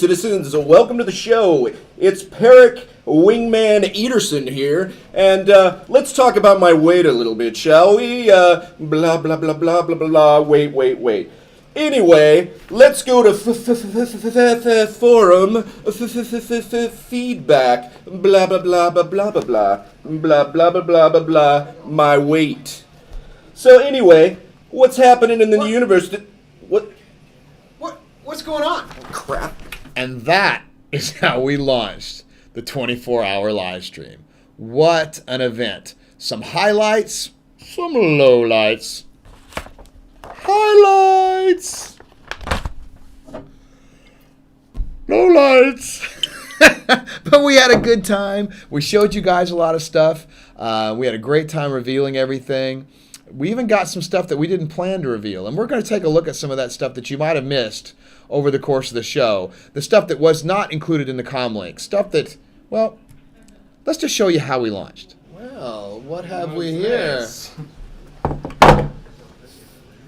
citizens, welcome to the show. It's Peric Wingman Ederson here, and let's talk about my weight a little bit, shall we? Blah, blah, blah, blah, blah, blah, wait. Anyway, let's go to forum feedback, blah, blah, blah, blah, blah, blah, blah, blah, blah, blah, blah, blah, blah, my weight. So anyway, what's happening in the universe? What's going on? Crap. And that is how we launched the 24-hour live stream. What an event. Some highlights, some lowlights. Highlights! Lowlights! But we had a good time. We showed you guys a lot of stuff. We had a great time revealing everything. We even got some stuff that we didn't plan to reveal. And we're going to take a look at some of that stuff that you might have missed over the course of the show. The stuff that was not included in the comm link. Stuff that, well, let's just show you how we launched. Well, what have we here?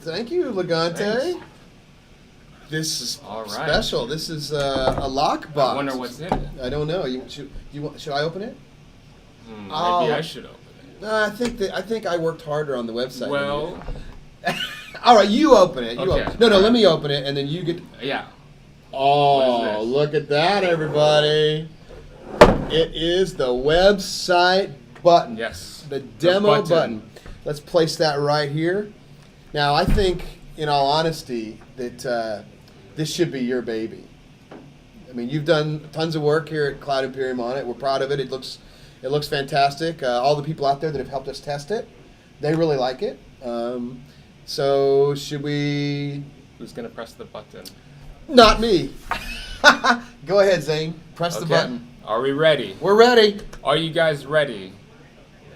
Thank you, Legante. Thanks. This is All right. special. This is a lockbox. I wonder what's in it. I don't know. Should I open it? Maybe Oh. I should open it. I think I worked harder on the website. Well, all right, you open it. Okay. No, let me open it, and then you get. yeah. Oh, What is this? look at that, everybody! It is the website button. Yes. The demo button. Let's place that right here. Now, I think, in all honesty, that this should be your baby. I mean, you've done tons of work here at Cloud Imperium on it. We're proud of it. It looks fantastic. All the people out there that have helped us test it, they really like it. So should we? Who's gonna press the button? Not me. Go ahead, Zane. Press the Okay. button. Are we ready? We're ready. Are you guys ready?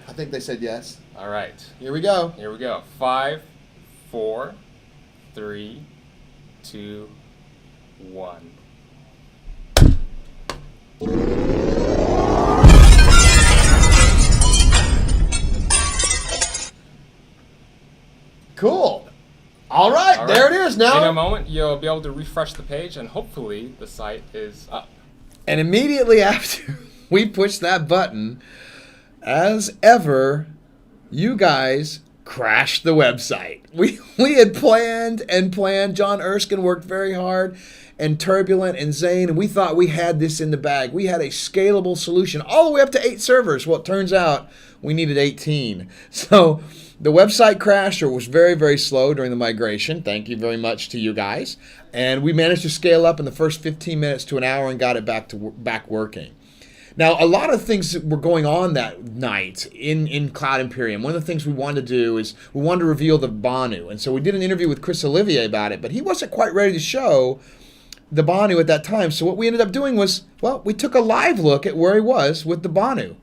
I think they said yes. All right. Here we go. Here we go. 5, 4, 3, 2, 1. Cool. All right, All right. there it is now. In a moment, you'll be able to refresh the page, and hopefully the site is up. And immediately after we pushed that button, as ever, you guys crashed the website. We had planned. John Erskine worked very hard, and Turbulent and Zane, and we thought we had this in the bag. We had a scalable solution all the way up to 8 servers. Well, it turns out we needed 18. So the website crashed or was very, very slow during the migration. Thank you very much to you guys. And we managed to scale up in the first 15 minutes to an hour and got it back working. Now, a lot of things were going on that night in Cloud Imperium. One of the things we wanted to do is we wanted to reveal the Banu. And so we did an interview with Chris Olivier about it, but he wasn't quite ready to show the Banu at that time. So what we ended up doing was, well, we took a live look at where he was with the Banu.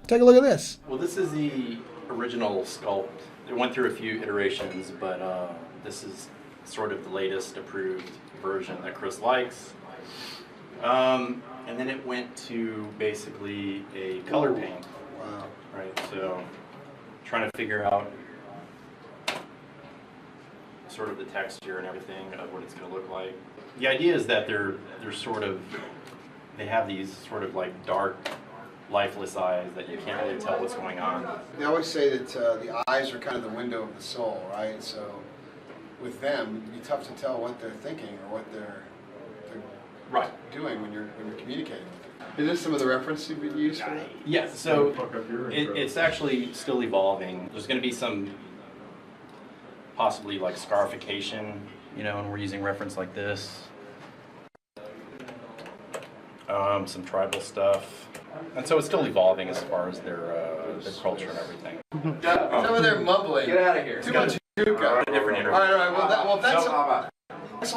Take a look at this. Well, this is the original sculpt. It went through a few iterations, but this is sort of the latest approved version that Chris likes. And then it went to basically a color paint. Wow. Right, so trying to figure out sort of the texture and everything of what it's going to look like. The idea is that they have these sort of like dark, lifeless eyes that you can't really tell what's going on. They always say that the eyes are kind of the window of the soul, right? So with them, it'd be tough to tell what they're thinking or what they're Right. doing when you're communicating with them. Is this some of the reference you've been used for that? Yes, so it's actually still evolving. There's going to be some possibly like scarification, and we're using reference like this. Some tribal stuff. And so it's still evolving as far as their culture and everything. Some of them mumbling. Get out of here. Too much hookah. Different interview. All right. Well, thanks a lot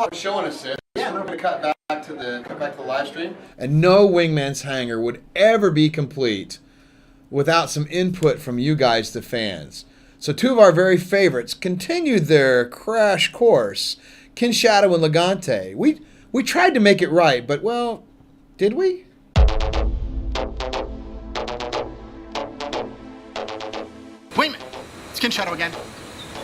for showing us this. Yeah. We're going to cut back to the live stream. And no Wingman's Hangar would ever be complete without some input from you guys, the fans. So two of our very favorites continued their crash course. Kin Shadow and Legante. We tried to make it right, but well, did we? Wingman, it's Kin Shadow again.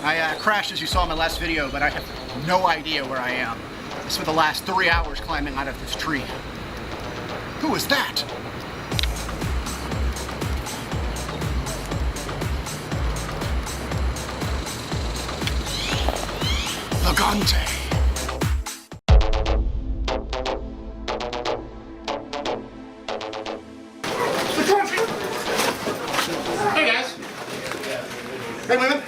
I crashed as you saw in my last video, but I have no idea where I am. I spent the last 3 hours climbing out of this tree. Who was that? Lagante. Hey guys. Hey women.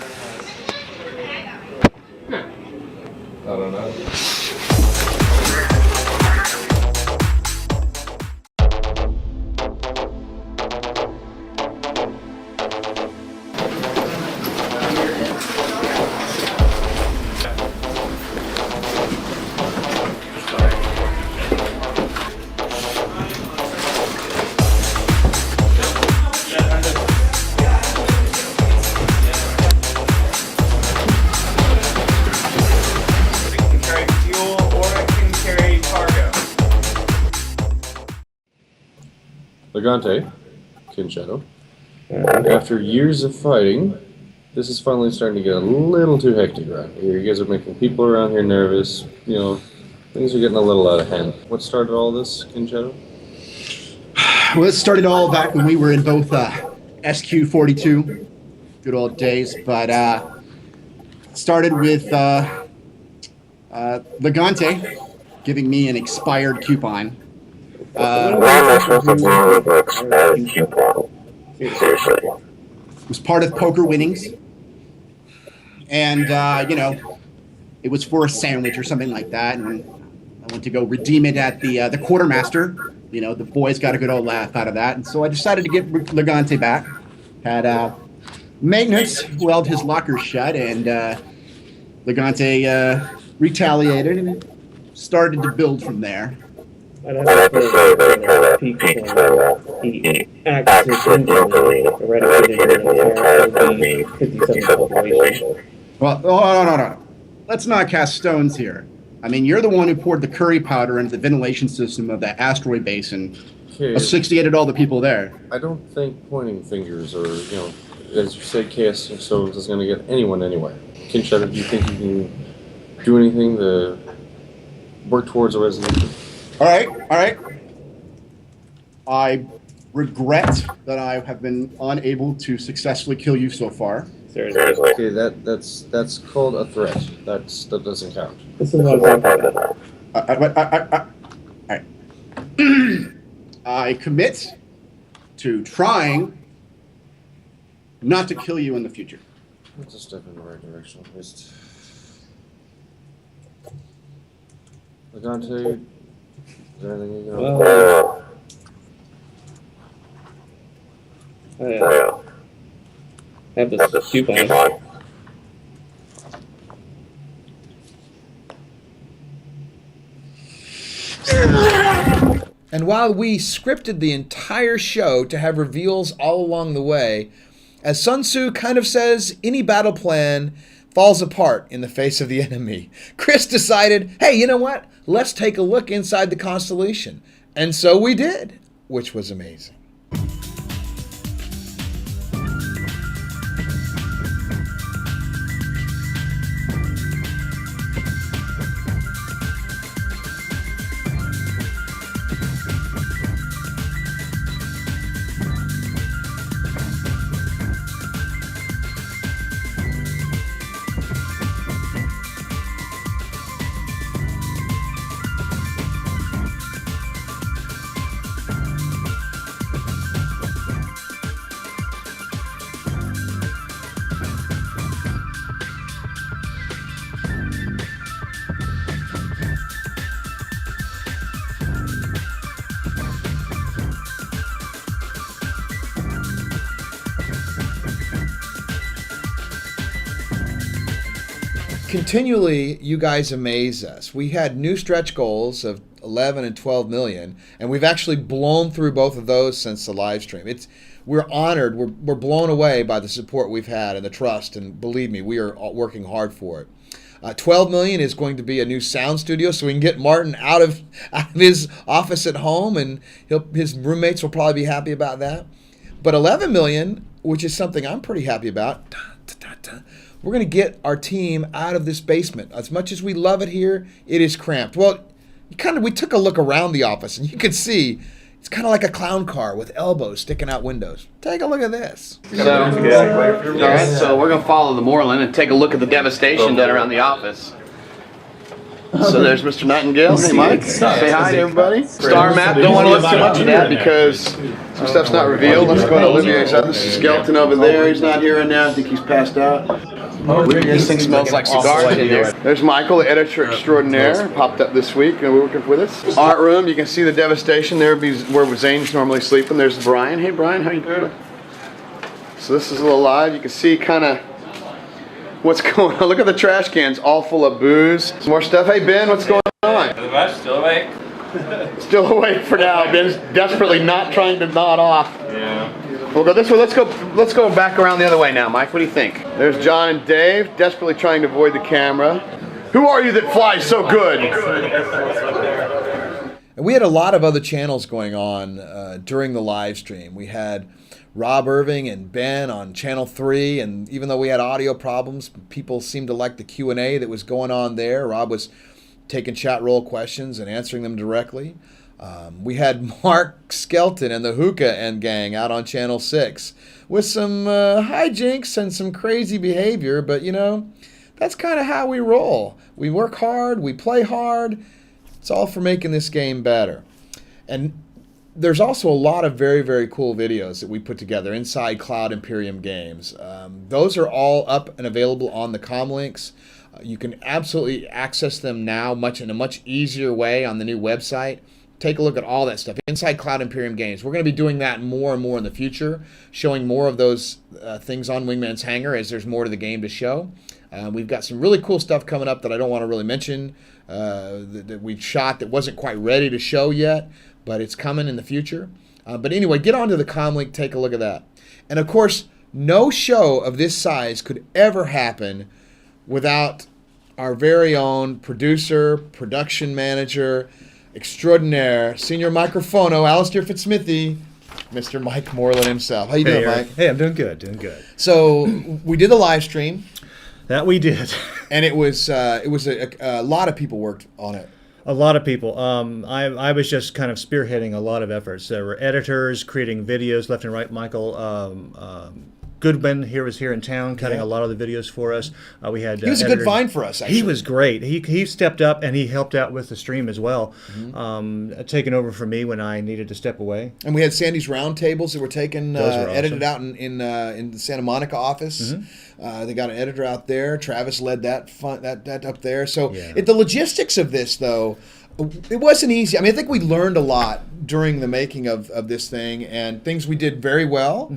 I don't know. Lagante, Kinshadow. After years of fighting, this is finally starting to get a little too hectic around here. You guys are making people around here nervous. You know, things are getting a little out of hand. What started all this, Kinshadow? Well, it started all back when we were in both SQ-42, good old days, but started with Lagante giving me an expired coupon. Was part of poker winnings, and you know, it was for a sandwich or something like that, and I went to go redeem it at the quartermaster. You know, the boys got a good old laugh out of that, and so I decided to get Lagante back. Had maintenance weld his locker shut, and Lagante retaliated and started to build from there. I'd have to say that peak he accidentally eradicated an entire LD-57 population. Well, no. Let's not cast stones here. I mean, you're the one who poured the curry powder into the ventilation system of that asteroid base and asphyxiated all the people there. I don't think pointing fingers or, you know, as you said, casting stones is going to get anyone anywhere. Kinshadow, do you think you can do anything to work towards a resolution? All right. I regret that I have been unable to successfully kill you so far. Seriously. Okay, that's called a threat. That doesn't count. This is what I'm talking about. All right. I commit to trying not to kill you in the future. That's a step in the right direction. Just Lagante, is there anything you can I have this coupon. And while we scripted the entire show to have reveals all along the way, as Sun Tzu kind of says, any battle plan falls apart in the face of the enemy. Chris decided, hey, you know what? Let's take a look inside the constellation. And so we did, which was amazing. Continually, you guys amaze us. We had new stretch goals of 11 and 12 million, and we've actually blown through both of those since the live stream. We're honored. We're blown away by the support we've had and the trust, and believe me, we are working hard for it. 12 million is going to be a new sound studio, so we can get Martin out of his office at home, and his roommates will probably be happy about that. But 11 million which is something I'm pretty happy about. We're going to get our team out of this basement. As much as we love it here, it is cramped. Well, we took a look around the office, and you can see it's kind of like a clown car with elbows sticking out windows. Take a look at this. All right, so we're going to follow the Morlan and take a look at the devastation done around the office. So there's Mr. Nightingale. Hey, Mike. Say hi to everybody. Star map. Don't want to look too much at that because some stuff's not revealed. Let's go to Olivier's other skeleton over there. He's not here right now. I think he's passed out. This thing smells like cigars in there. There's Michael, the editor extraordinaire, popped up this week and working with us. Art room. You can see the devastation there. Where Zane's normally sleeping. There's Brian. Hey, Brian. How you doing? So this is a little live. You can see kind of what's going on. Look at the trash cans, all full of booze. Some more stuff. Hey, Ben, what's going on? Still awake. Still awake for now. Ben's desperately not trying to nod off. Yeah. We'll go this way. Let's go back around the other way now, Mike. What do you think? There's John and Dave, desperately trying to avoid the camera. Who are you that flies so good? And we had a lot of other channels going on during the live stream. We had Rob Irving and Ben on Channel 3, and even though we had audio problems, people seemed to like the Q&A that was going on there. Rob was taking chat roll questions and answering them directly. We had Mark Skelton and the Hookah and gang out on Channel 6 with some hijinks and some crazy behavior, but that's kind of how we roll. We work hard, we play hard. It's all for making this game better. And there's also a lot of very, very cool videos that we put together inside Cloud Imperium Games. Those are all up and available on the comm links. You can absolutely access them now in a much easier way on the new website. Take a look at all that stuff inside Cloud Imperium Games. We're going to be doing that more and more in the future, showing more of those things on Wingman's Hangar as there's more to the game to show. We've got some really cool stuff coming up that I don't want to really mention that we've shot that wasn't quite ready to show yet, but it's coming in the future. But anyway, get onto the comm link, take a look at that. And of course, no show of this size could ever happen without our very own producer, production manager, extraordinaire, senior microphono, Alistair Fitzsmithy, Mr. Mike Morlan himself. How you doing, Mike? Hey, I'm doing good, doing good. So we did the live stream. That we did. And it was a lot of people worked on it. A lot of people. I was just kind of spearheading a lot of efforts. There were editors creating videos left and right. Michael Goodman was here in town cutting a lot of the videos for us. We had he was a good find for us, actually. He was great. He stepped up and he helped out with the stream as well, taking over for me when I needed to step away. And we had Sandy's roundtables that were taken, edited out in the Santa Monica office. They got an editor out there. Travis led that up there. So the logistics of this, though, it wasn't easy. I mean, I think we learned a lot during the making of this thing, and things we did very well.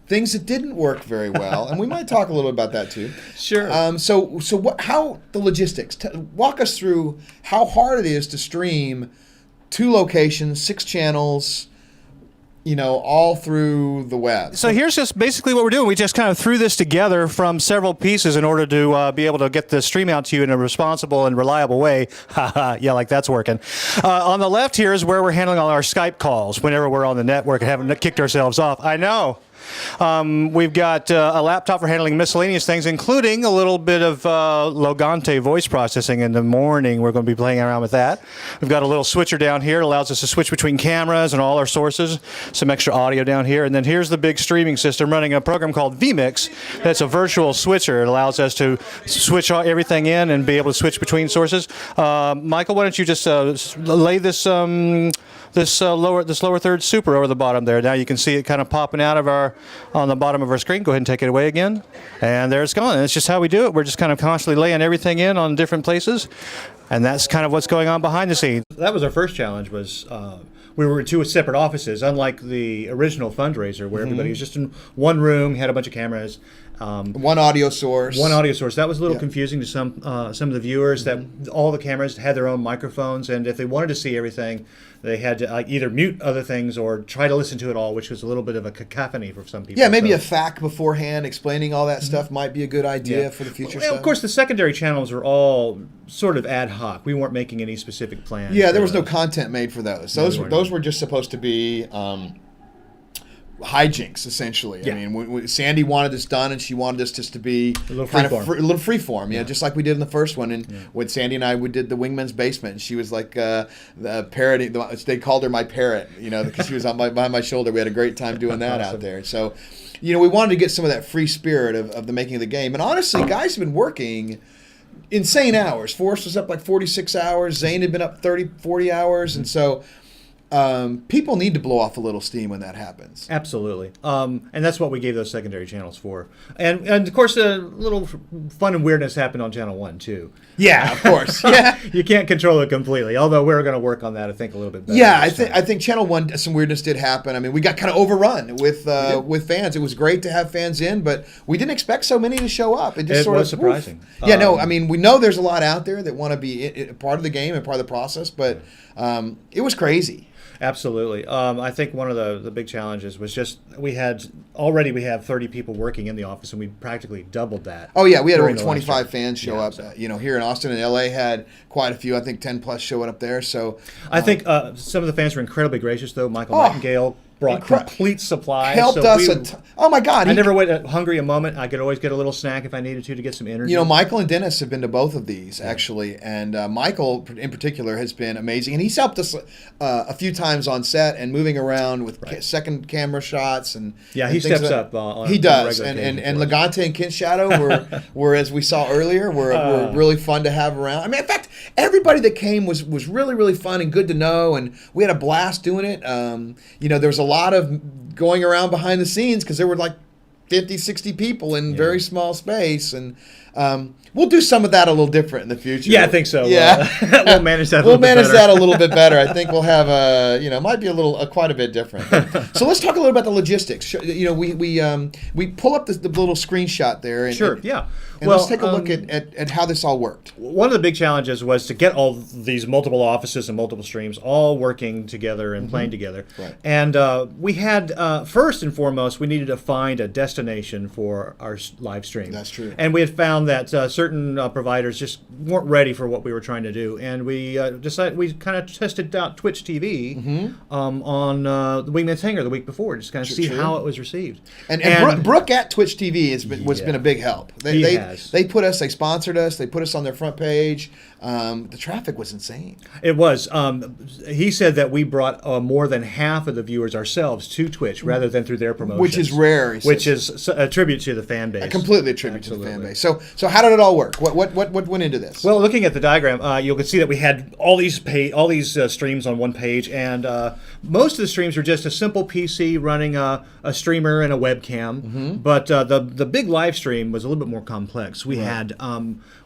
Things that didn't work very well, and we might talk a little bit about that too. Sure. How the logistics? Walk us through how hard it is to stream 2 locations, 6 channels, all through the web. So here's just basically what we're doing. We just kind of threw this together from several pieces in order to be able to get the stream out to you in a responsible and reliable way. Yeah, like that's working. On the left here is where we're handling all our Skype calls whenever we're on the network and haven't kicked ourselves off. I know. We've got a laptop for handling miscellaneous things, including a little bit of Logante voice processing in the morning. We're going to be playing around with that. We've got a little switcher down here. It allows us to switch between cameras and all our sources. Some extra audio down here. And then here's the big streaming system running a program called vMix. That's a virtual switcher. It allows us to switch everything in and be able to switch between sources. Michael, why don't you just lay this lower third super over the bottom there. Now you can see it kind of popping out of on the bottom of our screen. Go ahead and take it away again. And there it's gone. And it's just how we do it. We're just kind of constantly laying everything in on different places. And that's kind of what's going on behind the scenes. That was our first challenge was we were in 2 separate offices, unlike the original fundraiser where everybody was just in one room, had a bunch of cameras. One audio source. One audio source. That was a little confusing to some of the viewers. That all the cameras had their own microphones, and if they wanted to see everything, they had to either mute other things or try to listen to it all, which was a little bit of a cacophony for some people. Yeah, maybe a FAQ beforehand explaining all that stuff might be a good idea for the future stuff. Of course, the secondary channels are all sort of ad hoc. We weren't making any specific plans. Yeah, there was no content made for those. Those were just supposed to be hijinks, essentially. Yeah. I mean, Sandy wanted this done, and she wanted this just to be A little kind of freeform. a little freeform, just like we did in the first one. And when Sandy and I we did the Wingman's basement, and she was like the parrot. They called her my parrot, because she was behind my shoulder. We had a great time doing that out there. So, we wanted to get some of that free spirit of the making of the game. And honestly, guys have been working insane hours. Forrest was up like 46 hours. Zane had been up 30, 40 hours, and so. People need to blow off a little steam when that happens. Absolutely. And that's what we gave those secondary channels for. And of course, a little fun and weirdness happened on channel 1, too. Yeah, of course. Yeah. You can't control it completely, although we're going to work on that, I think, a little bit better. Yeah, I think channel 1, some weirdness did happen. I mean, we got kind of overrun with fans. It was great to have fans in, but we didn't expect so many to show up. It just was surprising. Yeah, no, I mean, we know there's a lot out there that want to be part of the game and part of the process, but it was crazy. Absolutely. I think one of the big challenges was just we have 30 people working in the office, and we practically doubled that. Oh yeah, we had over during the 25 live stream. fans show up. So. Here in Austin and LA had quite a few. I think 10 plus showing up there. So I think some of the fans were incredibly gracious, though. Michael Nightingale brought complete supplies. Helped us. Oh my God! I never went hungry a moment. I could always get a little snack if I needed to get some energy. Michael and Dennis have been to both of these actually, and Michael in particular has been amazing, and he's helped us a few times on set and moving around with second camera shots and he steps up. He does, and Legante and Ken Shadow were as we saw earlier were really fun to have around. I mean, in fact, everybody that came was really really fun and good to know, and we had a blast doing it. There was a lot of going around behind the scenes because there were like 50, 60 people in very small space, and we'll do some of that a little different in the future. Yeah, I think so. Yeah, we'll manage that. We'll manage that a little bit better. I think we'll have might be quite a bit different. So let's talk a little about the logistics. We pull up the little screenshot there. And, yeah. And let's take a look at how this all worked. One of the big challenges was to get all these multiple offices and multiple streams all working together and playing together. Right. And we had, first and foremost, we needed to find a destination for our live stream. That's true. And we had found that certain providers just weren't ready for what we were trying to do. And we decided, we kind of tested out Twitch TV on the Wingman's Hangar the week before, just kind of see how it was received. And Brooke at Twitch TV has been a big help. They put us, they sponsored us, they put us on their front page. The traffic was insane. It was. He said that we brought more than half of the viewers ourselves to Twitch rather than through their promotions. Which is rare. Which is a tribute to the fan base. Completely a tribute to the fan base. So how did it all work? What went into this? Well, looking at the diagram, you can see that we had all these streams on one page, and most of the streams were just a simple PC running a streamer and a webcam. But the big live stream was a little bit more complex. We had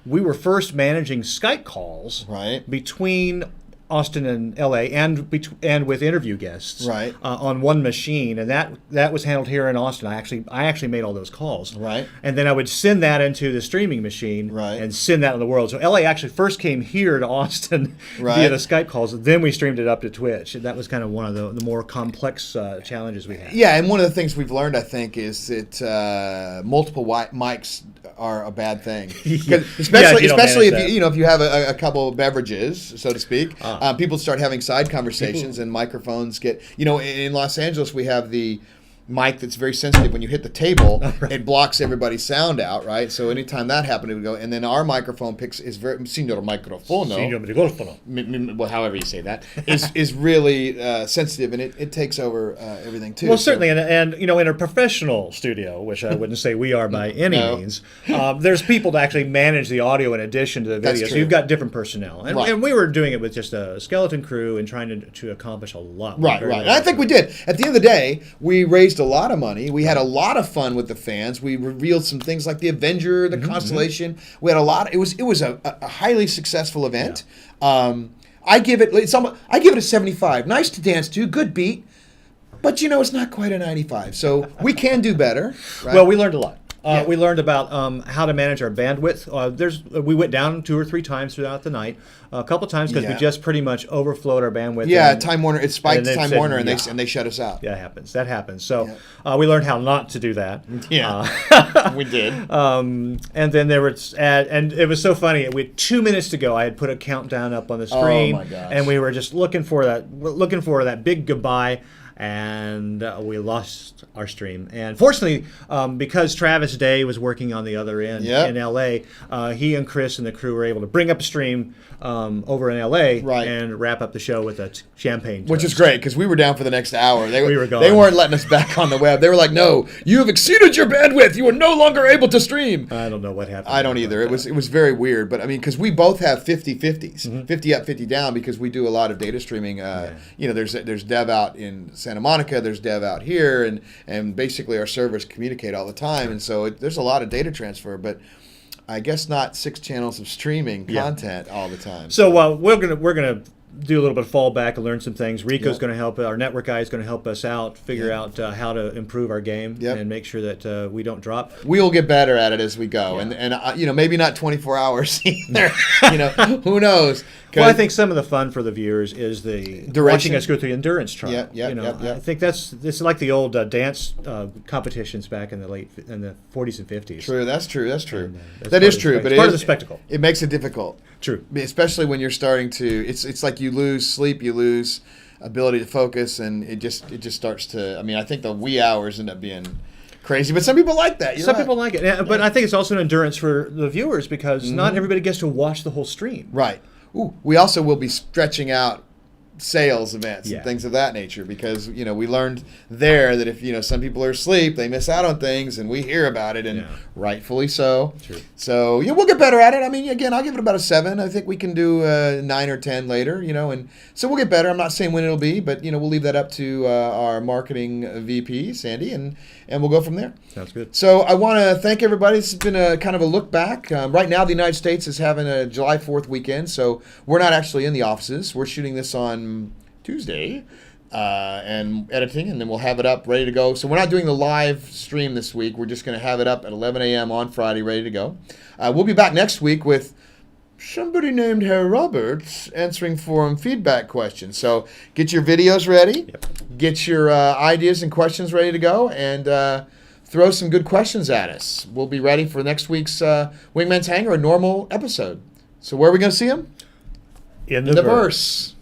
we were first managing Skype calls between Austin and LA and with interview guests on one machine, and that was handled here in Austin. I actually made all those calls, and then I would send that into the streaming machine and send that in the world. So LA actually first came here to Austin via the Skype calls, and then we streamed it up to Twitch. And that was kind of one of the more complex challenges we had. Yeah, and one of the things we've learned, I think, is that multiple mics are a bad thing, especially if you have a couple of beverages, so to speak. People start having side conversations and microphones get, in Los Angeles we have the mic that's very sensitive. When you hit the table, it blocks everybody's sound out, right? So anytime that happened, it would go. And then our microphone is very signor microfono. Well, however you say that is really sensitive, and it takes over everything too. Well, certainly, and in a professional studio, which I wouldn't say we are by any means, there's people to actually manage the audio in addition to the video. So you've got different personnel, and we were doing it with just a skeleton crew and trying to accomplish a lot. Right. And I think we did. At the end of the day, we raised a lot of money. We had a lot of fun with the fans. We revealed some things like the Avenger, the Constellation. We had a lot. It was a highly successful event. I give it a 75. Nice to dance to, good beat, but it's not quite a 95. So we can do better. Right? Well, we learned a lot. We learned about how to manage our bandwidth. We went down 2 or 3 times throughout the night. A couple times because we just pretty much overflowed our bandwidth. Yeah, Time Warner, it spiked Time Warner, and they shut us out. Yeah, that happens. So we learned how not to do that. Yeah, we did. And then and it was so funny. We had 2 minutes to go. I had put a countdown up on the screen, oh my gosh. and we were just looking for that big goodbye. and we lost our stream. And fortunately, because Travis Day was working on the other end in LA, he and Chris and the crew were able to bring up a stream over in LA and wrap up the show with a champagne toast. Which is great, because we were down for the next hour. We were gone. They weren't letting us back on the web. They were like, no, you have exceeded your bandwidth. You are no longer able to stream. I don't know what happened. I don't either. It was very weird. But I mean, because we both have 50-50s, 50 up, 50 down, because we do a lot of data streaming. You know, there's dev out in Santa Monica, there's dev out here, and basically our servers communicate all the time. And so there's a lot of data transfer, but I guess not 6 channels of streaming content all the time. So we're gonna do a little bit of fallback and learn some things. Rico's going to help. Our network guy is going to help us out, figure out how to improve our game and make sure that we don't drop. We'll get better at it as we go, and you know, maybe not 24 hours either. You know, who knows? Well, I think some of the fun for the viewers is the Duration. watching us go through the endurance trial. I think it's like the old dance competitions back in the 40s and 50s. True, that's true. And, that is true, but it's part of the spectacle. It makes it difficult. True, especially when you're starting to. It's like you lose sleep, you lose ability to focus, and it just starts to. I mean, I think the wee hours end up being crazy, but some people like that. Some people like it, but I think it's also an endurance for the viewers, because not everybody gets to watch the whole stream. Right. Ooh, we also will be stretching out sales events and things of that nature, because you know, we learned there that if, you know, some people are asleep, they miss out on things, and we hear about it, and rightfully so. True. So we'll get better at it. I mean, again, I'll give it about a 7. I think we can do 9 or 10 later, you know, and so we'll get better. I'm not saying when it'll be, but you know, we'll leave that up to our marketing VP Sandy, and we'll go from there. Sounds good. So I want to thank everybody. This has been a kind of a look back. Right now, the United States is having a July 4th weekend, so we're not actually in the offices. We're shooting this on Tuesday and editing, and then we'll have it up ready to go. So we're not doing the live stream this week. We're just going to have it up at 11 a.m. on Friday, ready to go. We'll be back next week with somebody named Herr Roberts answering forum feedback questions. So get your videos ready, get your ideas and questions ready to go, and throw some good questions at us. We'll be ready for next week's Wingman's Hangar, a normal episode. So where are we going to see them? In the verse.